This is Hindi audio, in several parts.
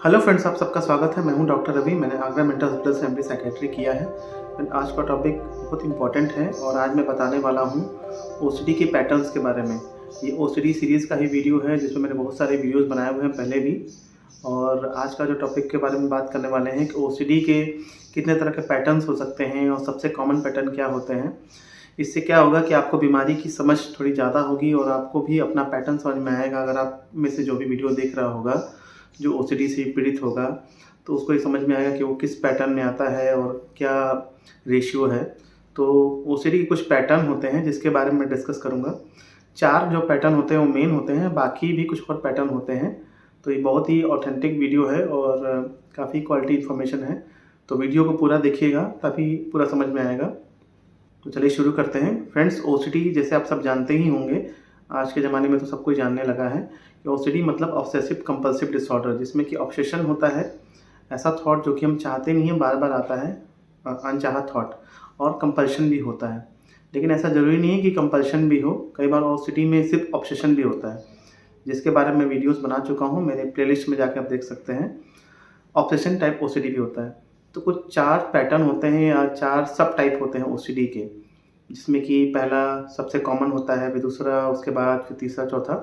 हेलो फ्रेंड्स, आप सबका स्वागत है। मैं हूं डॉक्टर रवि। मैंने आगरा मेंटल हॉस्पिटल से एमडी साइकेट्री किया है। आज का टॉपिक बहुत इंपॉर्टेंट है और आज मैं बताने वाला हूं ओसीडी के पैटर्न्स के बारे में। ये ओसीडी सीरीज़ का ही वीडियो है जिसमें मैंने बहुत सारे वीडियोस बनाए हुए हैं पहले भी। और आज का जो टॉपिक के बारे में बात करने वाले हैं कि ओसीडी के कितने तरह के पैटर्न्स हो सकते हैं और सबसे कॉमन पैटर्न क्या होते हैं। इससे क्या होगा कि आपको बीमारी की समझ थोड़ी ज़्यादा होगी और आपको भी अपना पैटर्न समझ में आएगा। अगर आप में से जो भी वीडियो देख रहा होगा जो ओसीडी से पीड़ित होगा तो उसको ये समझ में आएगा कि वो किस पैटर्न में आता है और क्या रेशियो है। तो ओसीडी के कुछ पैटर्न होते हैं जिसके बारे में डिस्कस करूँगा। 4 जो पैटर्न होते हैं वो मेन होते हैं, बाकी भी कुछ और पैटर्न होते हैं। तो ये बहुत ही ऑथेंटिक वीडियो है और काफ़ी क्वालिटी इन्फॉर्मेशन है। तो वीडियो को पूरा देखिएगा तभी पूरा समझ में आएगा। तो चलिए शुरू करते हैं। फ्रेंड्स, ओसीडी जैसे आप सब जानते ही होंगे, आज के ज़माने में तो सब कोई जानने लगा है कि ओसीडी मतलब ऑब्सेसिव कंपल्सिव डिसऑर्डर, जिसमें कि ऑब्सेशन होता है, ऐसा थॉट जो कि हम चाहते नहीं हैं बार बार आता है, अनचाहा थॉट, और कंपल्शन भी होता है। लेकिन ऐसा ज़रूरी नहीं है कि कंपल्शन भी हो, कई बार ओसीडी में सिर्फ ऑब्सेशन भी होता है, जिसके बारे में वीडियोस बना चुका हूँ, मेरे प्लेलिस्ट में जाके आप देख सकते हैं। ऑब्सेशन टाइप ओसीडी भी होता है। तो कुछ 4 पैटर्न होते हैं या 4 सब टाइप होते हैं ओसीडी के, जिसमें कि पहला सबसे कॉमन होता है, फिर दूसरा, उसके बाद फिर तीसरा, चौथा,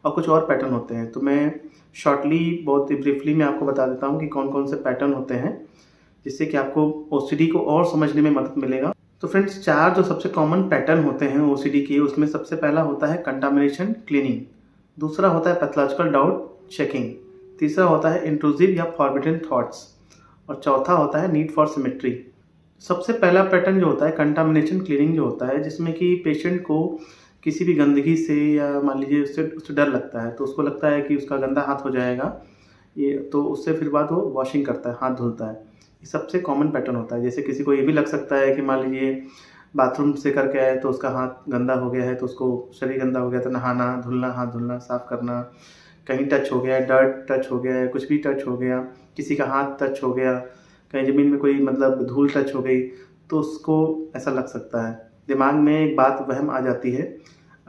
और कुछ और पैटर्न होते हैं। तो मैं शॉर्टली बहुत ही ब्रीफली मैं आपको बता देता हूँ कि कौन कौन से पैटर्न होते हैं, जिससे कि आपको ओसीडी को और समझने में मदद मिलेगा। तो फ्रेंड्स, 4 जो सबसे कॉमन पैटर्न होते हैं ओसीडी के, उसमें सबसे पहला होता है कंटामिनेशन क्लीनिंग, दूसरा होता है पैथोलॉजिकल डाउट चेकिंग, तीसरा होता है इंट्रूसिव या फॉरबिडन थॉट्स, और चौथा होता है नीड फॉर सिमेट्री। सबसे पहला पैटर्न जो होता है कंटामिनेशन क्लीनिंग जो होता है, जिसमें कि पेशेंट को किसी भी गंदगी से या मान लीजिए उससे डर लगता है, तो उसको लगता है कि उसका गंदा हाथ हो जाएगा, ये तो उससे फिर बाद वो वॉशिंग करता है, हाथ धुलता है। ये सबसे कॉमन पैटर्न होता है। जैसे किसी को ये भी लग सकता है कि मान लीजिए बाथरूम से करके आए तो उसका हाथ गंदा हो गया है, तो उसको शरीर गंदा हो गया तो नहाना, धुलना, हाथ धुलना, साफ़ करना, कहीं टच हो गया, डर्ट टच हो गया है, कुछ भी टच हो गया, किसी का हाथ टच हो गया, कहीं ज़मीन में कोई मतलब धूल टच हो गई, तो उसको ऐसा लग सकता है। दिमाग में एक बात वहम आ जाती है।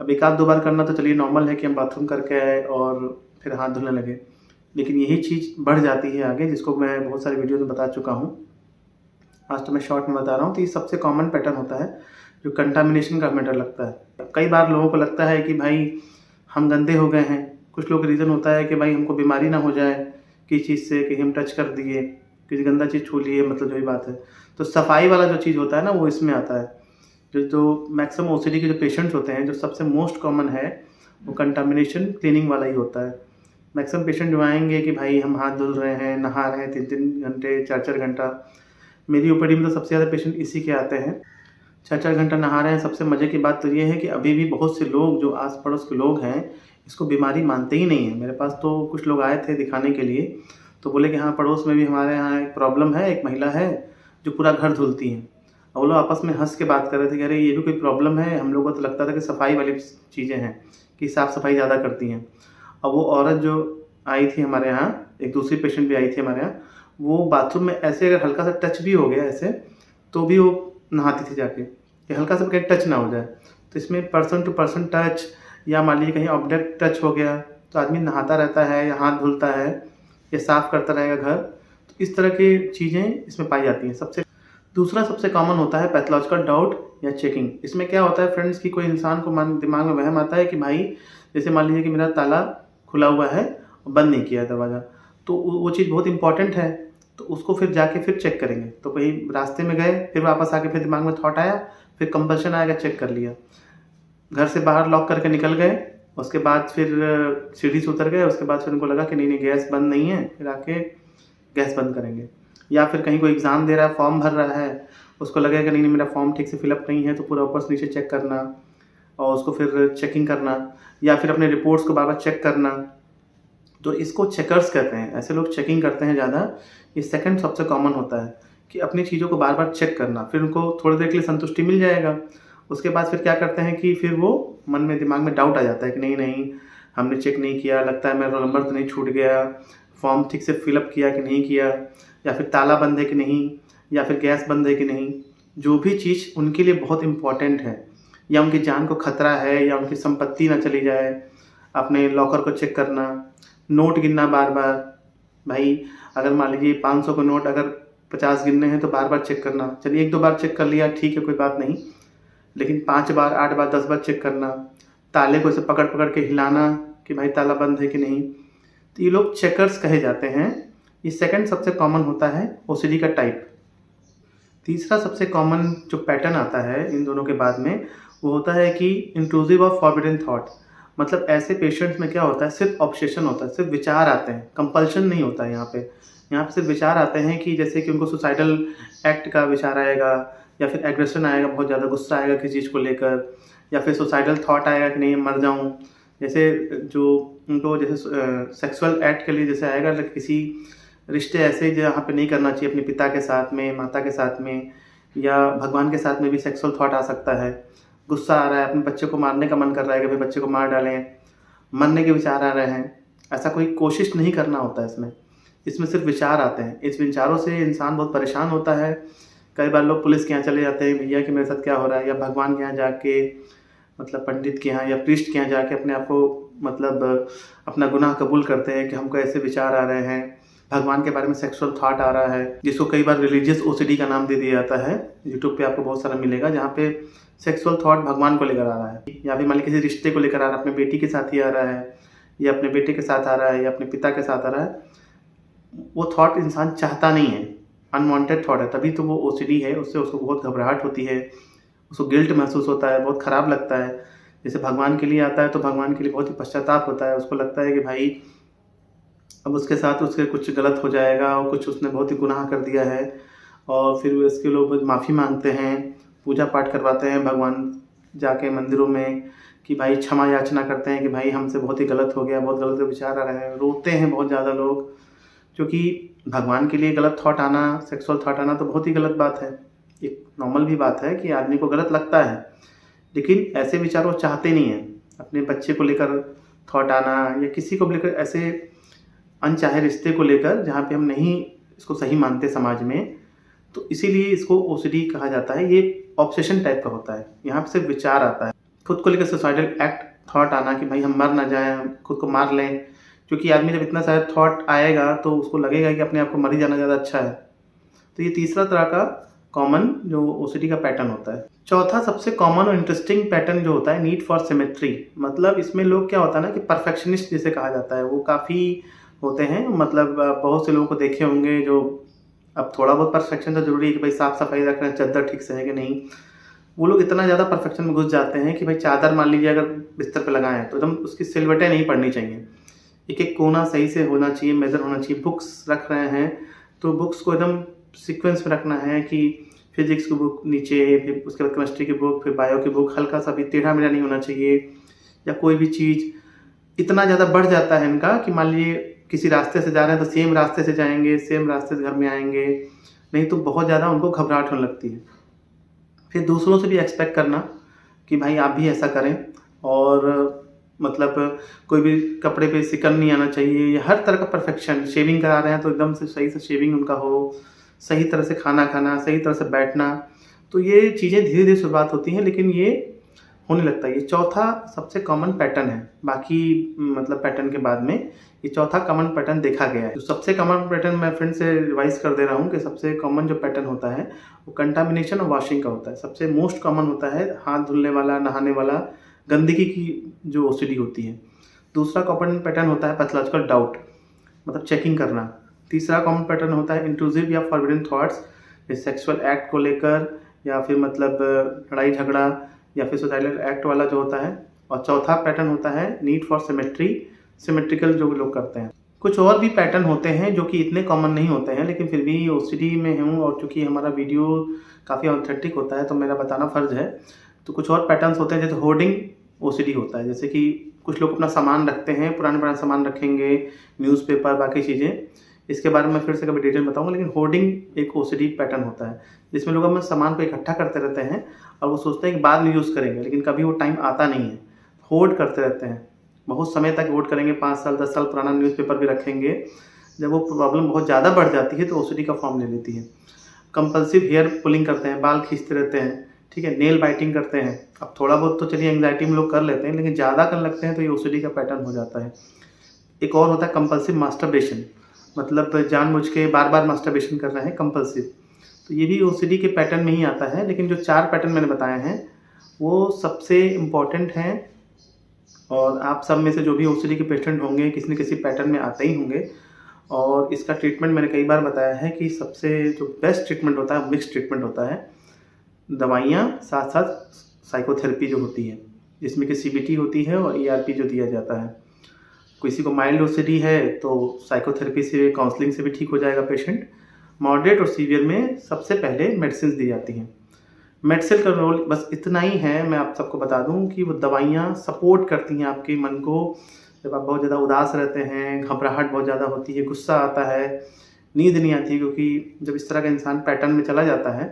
अब 1 आध 2 बार करना तो चलिए नॉर्मल है कि हम बाथरूम करके आए और फिर हाथ धुलने लगे, लेकिन यही चीज़ बढ़ जाती है आगे, जिसको मैं बहुत सारे वीडियो में बता चुका हूँ। आज तो मैं शॉर्ट में बता रहा हूँ। तो ये सबसे कॉमन पैटर्न होता है जो कंटामिनेशन का मैटर लगता है। कई बार लोगों को लगता है कि भाई हम गंदे हो गए हैं। कुछ लोग रीज़न होता है कि भाई हमको बीमारी ना हो जाए किसी चीज़ से, कि हम टच कर दिए, किसी गंदा चीज़ छू लिए, मतलब जो ही बात है। तो सफाई वाला जो चीज़ होता है ना, वो इसमें आता है। जो मैक्सिमम ओसीडी के जो पेशेंट्स होते हैं, जो सबसे मोस्ट कॉमन है वो कंटामिनेशन क्लीनिंग वाला ही होता है। मैक्सिमम पेशेंट जो आएंगे कि भाई हम हाथ धुल रहे हैं, नहा रहे हैं 3-3 घंटे, 4-4 घंटा। मेरी ओपीडी में तो सबसे ज़्यादा पेशेंट इसी के आते हैं, 4-4 घंटा नहा रहे हैं। सबसे मज़े की बात तो ये है कि अभी भी बहुत से लोग जो आस पड़ोस के लोग हैं इसको बीमारी मानते ही नहीं है। मेरे पास तो कुछ लोग आए थे दिखाने के लिए, तो बोले कि हाँ, पड़ोस में भी हमारे यहाँ एक प्रॉब्लम है, एक महिला है जो पूरा घर धुलती हैं। और वो लोग आपस में हंस के बात कर रहे थे कि अरे ये भी कोई प्रॉब्लम है। हम लोगों को तो लगता था कि सफाई वाली चीज़ें हैं, कि साफ़ सफाई ज़्यादा करती हैं। और वो औरत जो आई थी हमारे यहाँ, एक दूसरी पेशेंट भी आई थी हमारे यहाँ, वो बाथरूम में ऐसे अगर हल्का सा टच भी हो गया ऐसे, तो भी वो नहाती थी जाके, कि हल्का सा कहीं टच ना हो जाए। तो इसमें पर्सन टू पर्सन टच, या मान लीजिए कहीं ऑब्जेक्ट टच हो गया तो आदमी नहाता रहता है या हाथ धुलता है या साफ़ करता रहेगा घर। तो इस तरह की चीज़ें इसमें पाई जाती हैं। दूसरा सबसे कॉमन होता है पैथोलॉजिकल डाउट या चेकिंग। इसमें क्या होता है फ्रेंड्स कि कोई इंसान को दिमाग में वहम आता है कि भाई जैसे मान लीजिए कि मेरा ताला खुला हुआ है और बंद नहीं किया है दरवाज़ा, तो वो चीज़ बहुत इंपॉर्टेंट है, तो उसको फिर जाके फिर चेक करेंगे। तो कहीं रास्ते में गए, फिर वापस आके फिर दिमाग में थॉट आया, फिर कंपल्शन आएगा, चेक कर लिया। घर से बाहर लॉक करके निकल गए, उसके बाद फिर सीढ़ी से उतर गए, उसके बाद फिर उनको लगा कि नहीं गैस बंद नहीं है, फिर आके गैस बंद करेंगे। या फिर कहीं कोई एग्ज़ाम दे रहा है, फॉर्म भर रहा है, उसको लगेगा नहीं मेरा फॉर्म ठीक से फिलअप नहीं है, तो पूरा ऊपर से नीचे चेक करना और उसको फिर चेकिंग करना, या फिर अपने रिपोर्ट्स को बार बार चेक करना। तो इसको चेकर्स कहते हैं। ऐसे लोग चेकिंग करते हैं ज़्यादा। ये सेकंड सबसे कॉमन होता है कि अपनी चीज़ों को बार बार चेक करना, फिर उनको थोड़ी देर के लिए संतुष्टि मिल जाएगा। उसके बाद फिर क्या करते हैं कि फिर वो मन में दिमाग में डाउट आ जाता है कि नहीं हमने चेक नहीं किया, लगता है मेरा रोल नंबर तो नहीं छूट गया, फॉर्म ठीक से फिलअप किया कि नहीं किया, या फिर ताला बंद है कि नहीं, या फिर गैस बंद है कि नहीं। जो भी चीज़ उनके लिए बहुत इम्पॉर्टेंट है, या उनकी जान को खतरा है, या उनकी संपत्ति ना चली जाए, अपने लॉकर को चेक करना, नोट गिनना बार बार, भाई अगर मान लीजिए 500 का नोट अगर 50 गिनने हैं तो बार बार चेक करना, चलिए 1-2 बार चेक कर लिया ठीक है कोई बात नहीं, लेकिन 5 बार 8 बार 10 बार चेक करना, ताले को ऐसे पकड़ पकड़ के हिलाना कि भाई ताला बंद है कि नहीं, तो ये लोग चेकर्स कहे जाते हैं। ये सेकंड सबसे कॉमन होता है ओसीडी का टाइप। तीसरा सबसे कॉमन जो पैटर्न आता है इन दोनों के बाद में वो होता है कि इंट्रूसिव और फॉरबिडन थॉट। मतलब ऐसे पेशेंट्स में क्या होता है, सिर्फ ऑब्सेशन होता है, सिर्फ विचार आते हैं, कंपल्शन नहीं होता है। यहाँ पे सिर्फ विचार आते हैं कि जैसे कि उनको सुसाइडल एक्ट का विचार आएगा, या फिर एग्रेशन आएगा, बहुत ज़्यादा गुस्सा आएगा किसी चीज़ को लेकर, या फिर सुसाइडल थॉट आएगा कि नहीं मर जाऊँ, जैसे जो उनको जैसे सेक्सुअल एक्ट के लिए जैसे आएगा किसी रिश्ते ऐसे जहाँ पे नहीं करना चाहिए अपने पिता के साथ में, माता के साथ में, या भगवान के साथ में भी सेक्सुअल थॉट आ सकता है। गुस्सा आ रहा है, अपने बच्चे को मारने का मन कर रहा है कि भाई बच्चे को मार डालें, मरने के विचार आ रहे हैं, ऐसा कोई कोशिश नहीं करना होता है इसमें सिर्फ विचार आते हैं। इस विचारों से इंसान बहुत परेशान होता है। कई बार लोग पुलिस के यहाँ चले जाते हैं, भैया कि मेरे साथ क्या हो रहा है, या भगवान के यहाँ जाके मतलब पंडित के यहाँ या प्रीस्ट के यहाँ जाके अपने आप को मतलब अपना गुनाह कबूल करते हैं कि हमको ऐसे विचार आ रहे हैं, भगवान के बारे में सेक्सुअल थॉट आ रहा है, जिसको कई बार रिलीजियस ओसीडी का नाम दे दिया जाता है। यूट्यूब पे आपको बहुत सारा मिलेगा जहाँ पे सेक्सुअल थॉट भगवान को लेकर आ रहा है, या फिर मान लीजिए किसी रिश्ते को लेकर आ रहा है, अपने बेटी के साथ ही आ रहा है, या अपने बेटे के साथ आ रहा है, या अपने पिता के साथ आ रहा है। वो थॉट इंसान चाहता नहीं है, अनवांटेड थॉट है, तभी तो वो ओसीडी है, उससे उसको बहुत घबराहट होती है, उसको गिल्ट महसूस होता है, बहुत ख़राब लगता है। जैसे भगवान के लिए आता है तो भगवान के लिए बहुत ही पश्चाताप होता है, उसको लगता है कि भाई अब उसके साथ उसके कुछ गलत हो जाएगा और कुछ उसने बहुत ही गुनाह कर दिया है, और फिर इसके लोग माफ़ी मांगते हैं, पूजा पाठ करवाते हैं भगवान जाके मंदिरों में कि भाई क्षमा याचना करते हैं कि भाई हमसे बहुत ही गलत हो गया, बहुत गलत विचार आ रहे हैं, रोते हैं बहुत ज़्यादा लोग, क्योंकि भगवान के लिए गलत थॉट आना, सेक्सुअल थॉट आना तो बहुत ही गलत बात है। एक नॉर्मल भी बात है कि आदमी को गलत लगता है, लेकिन ऐसे विचार वो चाहते नहीं हैं। अपने बच्चे को लेकर थॉट आना, या किसी को लेकर ऐसे अनचाहे रिश्ते को लेकर जहाँ पे हम नहीं इसको सही मानते समाज में, तो इसीलिए इसको ओसीडी कहा जाता है। ये ऑब्सेशन टाइप का होता है, यहाँ पे सिर्फ विचार आता है। खुद को लेकर सुसाइडल एक्ट थॉट आना कि भाई हम मर ना जाएं, खुद को मार लें, क्योंकि आदमी जब इतना सारा थॉट आएगा तो उसको लगेगा कि अपने आप को मर ही जाना ज़्यादा अच्छा है। तो ये तीसरा तरह का कॉमन जो ओसीडी का पैटर्न होता है। चौथा सबसे कॉमन और इंटरेस्टिंग पैटर्न जो होता है नीड फॉर सिमेट्री। मतलब इसमें लोग क्या होता है ना कि परफेक्शनिस्ट जिसे कहा जाता है, वो काफ़ी होते हैं। मतलब बहुत से लोगों को देखे होंगे जो, अब थोड़ा बहुत परफेक्शन तो जरूरी है कि भाई साफ़ सफाई रख रहे हैं, चादर ठीक से है कि नहीं, वो लोग इतना ज़्यादा परफेक्शन में घुस जाते हैं कि भाई चादर मान लीजिए अगर बिस्तर पे लगाएं तो एकदम उसकी सिलवटें नहीं पड़नी चाहिए, एक एक कोना सही से होना चाहिए, मेजर होना चाहिए। बुक्स रख रहे हैं तो बुक्स को एकदम सीक्वेंस में रखना है कि फिजिक्स की बुक नीचे, फिर उसके बाद केमिस्ट्री की बुक, फिर बायो की बुक, हल्का सा भी टेढ़ा मेढ़ा नहीं होना चाहिए। या कोई भी चीज़ इतना ज़्यादा बढ़ जाता है इनका कि मान लीजिए किसी रास्ते से जा रहे हैं तो सेम रास्ते से जाएंगे, सेम रास्ते से घर में आएंगे, नहीं तो बहुत ज़्यादा उनको घबराहट होने लगती है। फिर दूसरों से भी एक्सपेक्ट करना कि भाई आप भी ऐसा करें, और मतलब कोई भी कपड़े पे सिकन नहीं आना चाहिए, या हर तरह का परफेक्शन। शेविंग करा रहे हैं तो एकदम से सही से शेविंग उनका हो, सही तरह से खाना खाना, सही तरह से बैठना। तो ये चीज़ें धीरे धीरे शुरुआत होती हैं, लेकिन ये होने लगता है। ये चौथा सबसे कॉमन पैटर्न है, बाकी मतलब पैटर्न के बाद में ये चौथा कॉमन पैटर्न देखा गया है। तो सबसे कॉमन पैटर्न मैं फिर से रिवाइज कर दे रहा हूँ कि सबसे कॉमन जो पैटर्न होता है वो कंटामिनेशन और वॉशिंग का होता है। सबसे मोस्ट कॉमन होता है हाथ धुलने वाला, नहाने वाला, गंदगी की जो ओसीडी होती है। दूसरा कॉमन पैटर्न होता है पैथोलॉजिकल डाउट, मतलब चेकिंग करना। तीसरा कॉमन पैटर्न होता है इंट्रूसिव या फॉरबिडन थॉट्स, सेक्सुअल एक्ट को लेकर, या फिर मतलब लड़ाई झगड़ा, या फिर सुसाइडल एक्ट वाला जो होता है। और चौथा पैटर्न होता है नीड फॉर सिमेट्री, सिमेट्रिकल जो लोग करते हैं। कुछ और भी पैटर्न होते हैं जो कि इतने कॉमन नहीं होते हैं, लेकिन फिर भी ओसीडी में हूँ और चूँकि हमारा वीडियो काफ़ी ऑथेंटिक होता है तो मेरा बताना फ़र्ज़ है। तो कुछ और पैटर्न्स होते हैं जैसे होर्डिंग ओसीडी होता है, जैसे कि कुछ लोग अपना सामान रखते हैं, पुराने सामान रखेंगे, न्यूज़पेपर, बाकी चीज़ें। इसके बारे में फिर से कभी डिटेल बताऊंगा, लेकिन होर्डिंग एक ओसीडी पैटर्न होता है जिसमें लोग अपने सामान को इकट्ठा करते रहते हैं और वो सोचते हैं कि बाद में यूज़ करेंगे, लेकिन कभी वो टाइम आता नहीं है। होर्ड करते रहते हैं, बहुत समय तक होर्ड करेंगे, 5 साल 10 साल पुराना न्यूज़पेपर भी रखेंगे। जब वो प्रॉब्लम बहुत ज़्यादा बढ़ जाती है तो ओसीडी का फॉर्म ले लेती है। कंपल्सिव हेयर पुलिंग करते हैं, बाल खींचते रहते हैं, ठीक है, नेल बाइटिंग करते हैं। अब थोड़ा बहुत तो चलिए एंग्जाइटी में लोग कर लेते हैं, लेकिन ज़्यादा कर लगते हैं तो ये ओसीडी का पैटर्न हो जाता है। एक और होता है कंपल्सिव मास्टरबेशन, मतलब जानबूझ के बार बार मास्टरबेशन कर रहे हैं कंपल्सिव। तो ये भी ओसीडी के पैटर्न में ही आता है, लेकिन जो 4 पैटर्न मैंने बताए हैं वो सबसे इम्पॉर्टेंट हैं। और आप सब में से जो भी ओसीडी के पेशेंट होंगे किसी न किसी पैटर्न में आते ही होंगे। और इसका ट्रीटमेंट मैंने कई बार बताया है कि सबसे जो बेस्ट ट्रीटमेंट होता है मिक्स ट्रीटमेंट होता है। दवाइयाँ साथ साथ साइकोथेरेपी जो होती है, जिसमें कि सीबीटी होती है और ईआरपी जो दिया जाता है। किसी को माइल्ड ओसीडी है तो साइकोथेरेपी से काउंसलिंग से भी ठीक हो जाएगा पेशेंट। मॉडरेट और सीवियर में सबसे पहले मेडिसिन दी जाती हैं। मेडिसिन का रोल बस इतना ही है, मैं आप सबको बता दूं कि वो दवाइयाँ सपोर्ट करती हैं आपके मन को। जब आप बहुत ज़्यादा उदास रहते हैं, घबराहट बहुत ज़्यादा होती है, गुस्सा आता है, नींद नहीं आती, क्योंकि जब इस तरह का इंसान पैटर्न में चला जाता है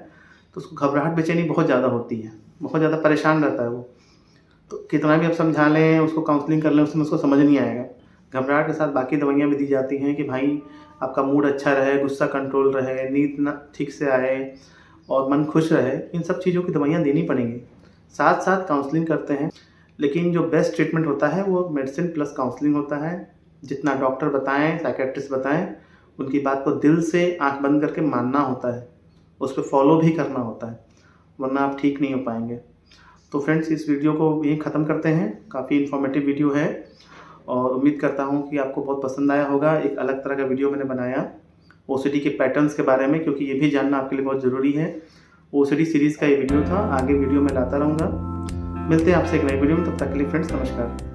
तो उसको घबराहट बेचैनी बहुत ज़्यादा होती है, बहुत ज़्यादा परेशान रहता है वो। तो कितना भी आप समझा लें, उसको काउंसलिंग कर लें, उसमें उसको समझ नहीं आएगा। घबराहट के साथ बाकी दवाइयाँ भी दी जाती हैं कि भाई आपका मूड अच्छा रहे, गुस्सा कंट्रोल रहे, नींद ना ठीक से आए और मन खुश रहे। इन सब चीज़ों की दवाइयाँ देनी पड़ेंगी। साथ साथ काउंसलिंग करते हैं, लेकिन जो बेस्ट ट्रीटमेंट होता है वो मेडिसिन प्लस काउंसलिंग होता है। जितना डॉक्टर बताएं, साइकियाट्रिस्ट बताएं, उनकी बात को दिल से आंख बंद करके मानना होता है, उस पर फॉलो भी करना होता है, वरना आप ठीक नहीं हो पाएंगे। तो फ्रेंड्स, इस वीडियो को यहीं ख़त्म करते हैं। काफ़ी इन्फॉर्मेटिव वीडियो है और उम्मीद करता हूँ कि आपको बहुत पसंद आया होगा। एक अलग तरह का वीडियो मैंने बनाया ओसीडी के पैटर्न्स के बारे में, क्योंकि ये भी जानना आपके लिए बहुत ज़रूरी है। ओसीडी सीरीज़ का ये वीडियो था, आगे वीडियो में लाता रहूँगा। मिलते हैं आपसे एक नई वीडियो में, तब तक के लिए फ्रेंड्स नमस्कार।